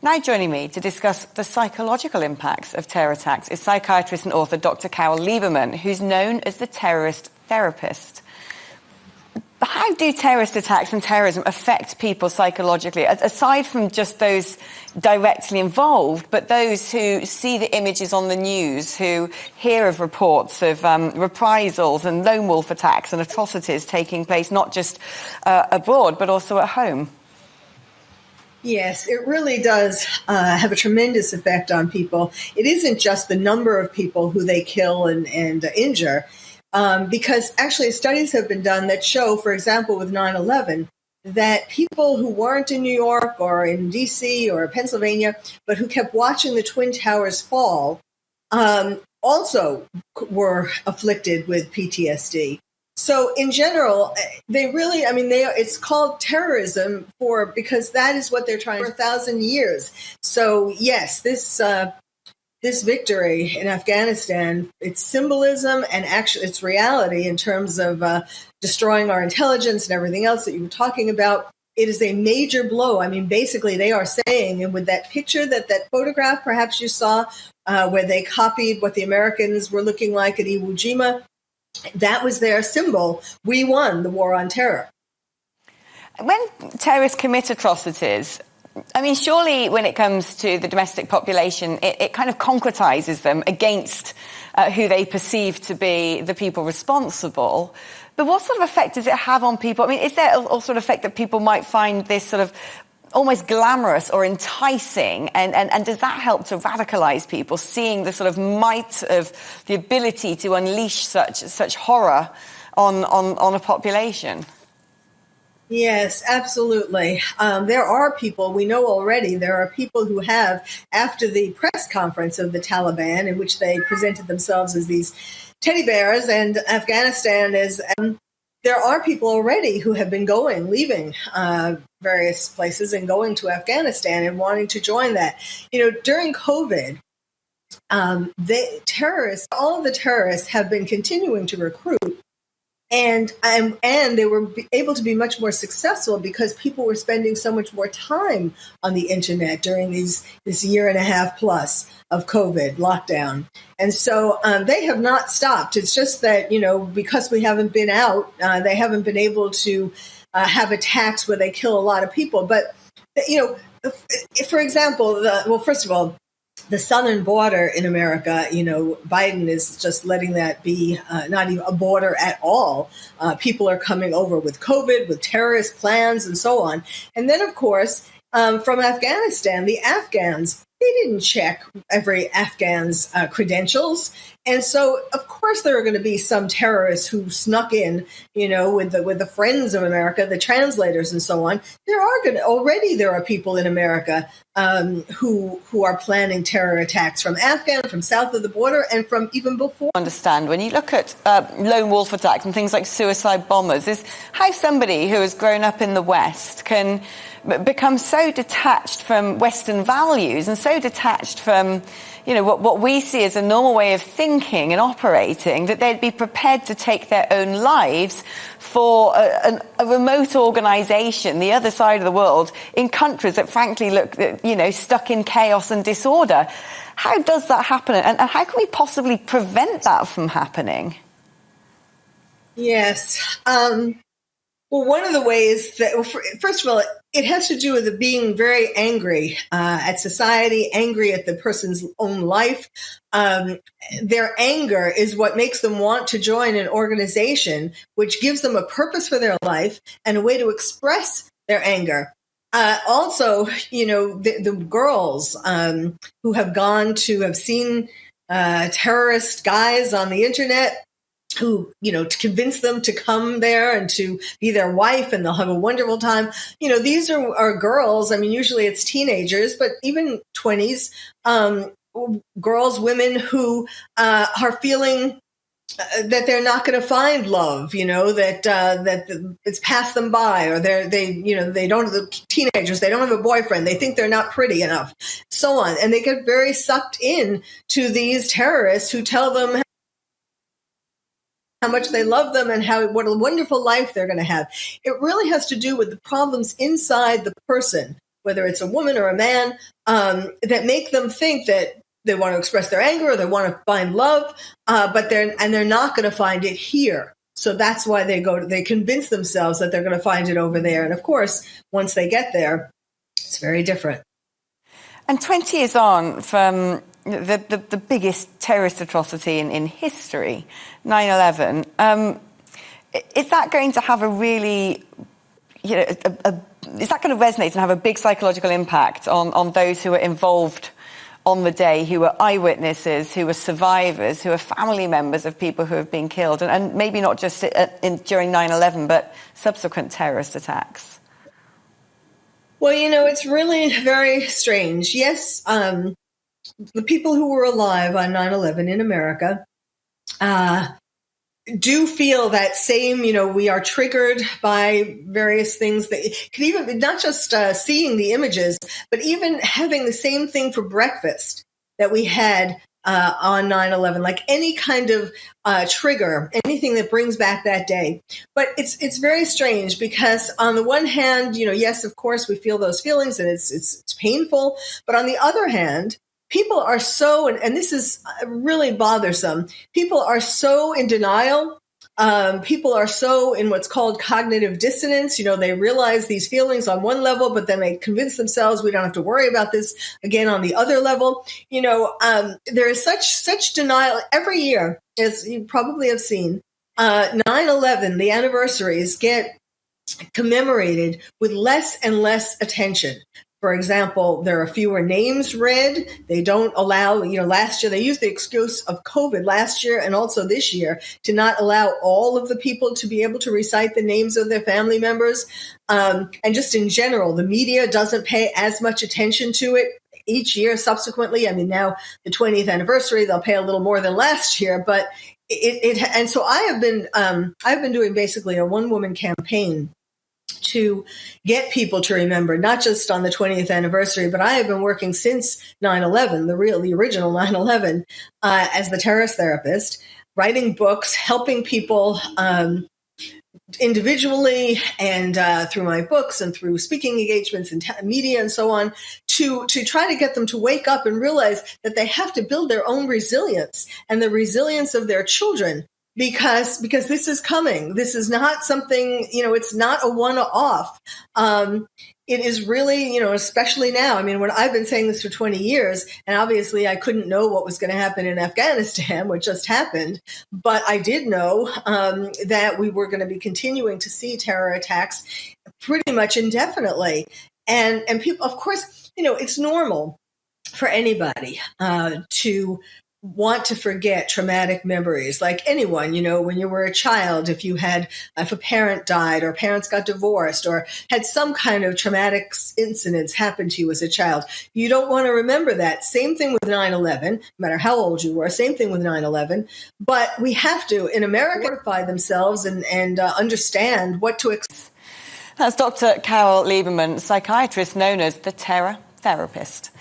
Now joining me to discuss the psychological impacts of terror attacks is psychiatrist and author Dr. Carole Lieberman, who's known as the terrorist therapist. How do terrorist attacks and terrorism affect people psychologically, aside from just those directly involved, but those who see the images on the news, who hear of reports of reprisals and lone wolf attacks and atrocities taking place not just abroad, but also at home? Yes, it really does have a tremendous effect on people. It isn't just the number of people who they kill and injure, because actually studies have been done that show, for example, with 9/11, that people who weren't in New York or in D.C. or Pennsylvania, but who kept watching the Twin Towers fall, also were afflicted with PTSD. So in general, it's called terrorism because that is what they're trying for 1,000 years. So yes, this victory in Afghanistan, its symbolism and actually its reality in terms of destroying our intelligence and everything else that you were talking about, it is a major blow. I mean, basically they are saying, and with that picture, that photograph perhaps you saw, where they copied what the Americans were looking like at Iwo Jima, that was their symbol. We won the war on terror. When terrorists commit atrocities, I mean, surely when it comes to the domestic population, it kind of concretizes them against who they perceive to be the people responsible. But what sort of effect does it have on people? I mean, is there a sort of effect that people might find this sort of almost glamorous or enticing, and does that help to radicalize people, seeing the sort of might of the ability to unleash such horror on a population? Yes, absolutely. There are people, we know already, there are people who have, after the press conference of the Taliban, in which they presented themselves as these teddy bears and Afghanistan is, there are people already who have been leaving various places and going to Afghanistan and wanting to join that. You know, during COVID, all of the terrorists have been continuing to recruit. And they were able to be much more successful because people were spending so much more time on the internet during this year and a half plus of COVID lockdown. And so they have not stopped. It's just that, because we haven't been out, they haven't been able to have attacks where they kill a lot of people. But, for example, first of all, the southern border in America, Biden is just letting that be not even a border at all. People are coming over with COVID, with terrorist plans, and so on. And then, of course, from Afghanistan, the Afghans, they didn't check every Afghan's credentials. And so, of course, there are going to be some terrorists who snuck in, with the friends of America, the translators and so on. There are people in America who are planning terror attacks from Afghan, from south of the border, and from even before. Understand when you look at lone wolf attacks and things like suicide bombers, is how somebody who has grown up in the West can become so detached from Western values and so detached from, what we see as a normal way of thinking and operating, that they'd be prepared to take their own lives for a remote organization, the other side of the world, in countries that frankly look, stuck in chaos and disorder. How does that happen? And how can we possibly prevent that from happening? Yes. Well, one of the ways that, first of all, it has to do with being very angry at society, angry at the person's own life. Their anger is what makes them want to join an organization, which gives them a purpose for their life and a way to express their anger. Also, the girls who have seen terrorist guys on the internet, who, to convince them to come there and to be their wife, and they'll have a wonderful time. These are girls. I mean, usually it's teenagers, but even 20s, girls, women who are feeling that they're not going to find love, that it's passed them by, or they don't have the teenagers, they don't have a boyfriend, they think they're not pretty enough, so on. And they get very sucked in to these terrorists who tell them how much they love them and what a wonderful life they're going to have. It really has to do with the problems inside the person whether it's a woman or a man, that make them think that they want to express their anger or they want to find love, but they're not going to find it here. So that's why they convince themselves that they're going to find it over there. And of course, once they get there, it's very different. And 20 years on from the biggest terrorist atrocity in history, 9/11, is that going to have a really, is that going to resonate and have a big psychological impact on those who were involved on the day, who were eyewitnesses, who were survivors, who were family members of people who have been killed, and maybe not just during 9/11, but subsequent terrorist attacks? Well, it's really very strange. Yes, the people who were alive on 9/11 in America do feel that same, we are triggered by various things that could even, not just seeing the images, but even having the same thing for breakfast that we had on 9/11, like any kind of trigger, anything that brings back that day. But it's very strange because on the one hand, yes, of course, we feel those feelings and it's painful. But on the other hand, people are so, and this is really bothersome, people are so in denial. People are so in what's called cognitive dissonance. They realize these feelings on one level, but then they convince themselves we don't have to worry about this again on the other level. There is such denial every year, as you probably have seen. 9/11, the anniversaries get commemorated with less and less attention. For example, there are fewer names read. They don't allow, last year they used the excuse of COVID last year and also this year to not allow all of the people to be able to recite the names of their family members. And just in general, the media doesn't pay as much attention to it each year subsequently. I mean, now the 20th anniversary, they'll pay a little more than last year, but and so I've been doing basically a one-woman campaign to get people to remember, not just on the 20th anniversary, but I have been working since 9/11, the original 9/11, as the terrorist therapist, writing books, helping people individually and through my books and through speaking engagements and media and so on, to try to get them to wake up and realize that they have to build their own resilience and the resilience of their children. Because this is coming. This is not something, it's not a one-off. It is really, especially now. I mean, when I've been saying this for 20 years, and obviously I couldn't know what was going to happen in Afghanistan, what just happened, but I did know that we were going to be continuing to see terror attacks pretty much indefinitely. And people, of course, it's normal for anybody to want to forget traumatic memories, like anyone, when you were a child, if a parent died or parents got divorced or had some kind of traumatic incidents happen to you as a child, you don't want to remember that. Same thing with 9/11, no matter how old you were, same thing with 9/11. But we have to, in America, fortify themselves and understand what to expect. That's Dr. Carole Lieberman, psychiatrist known as the terror therapist.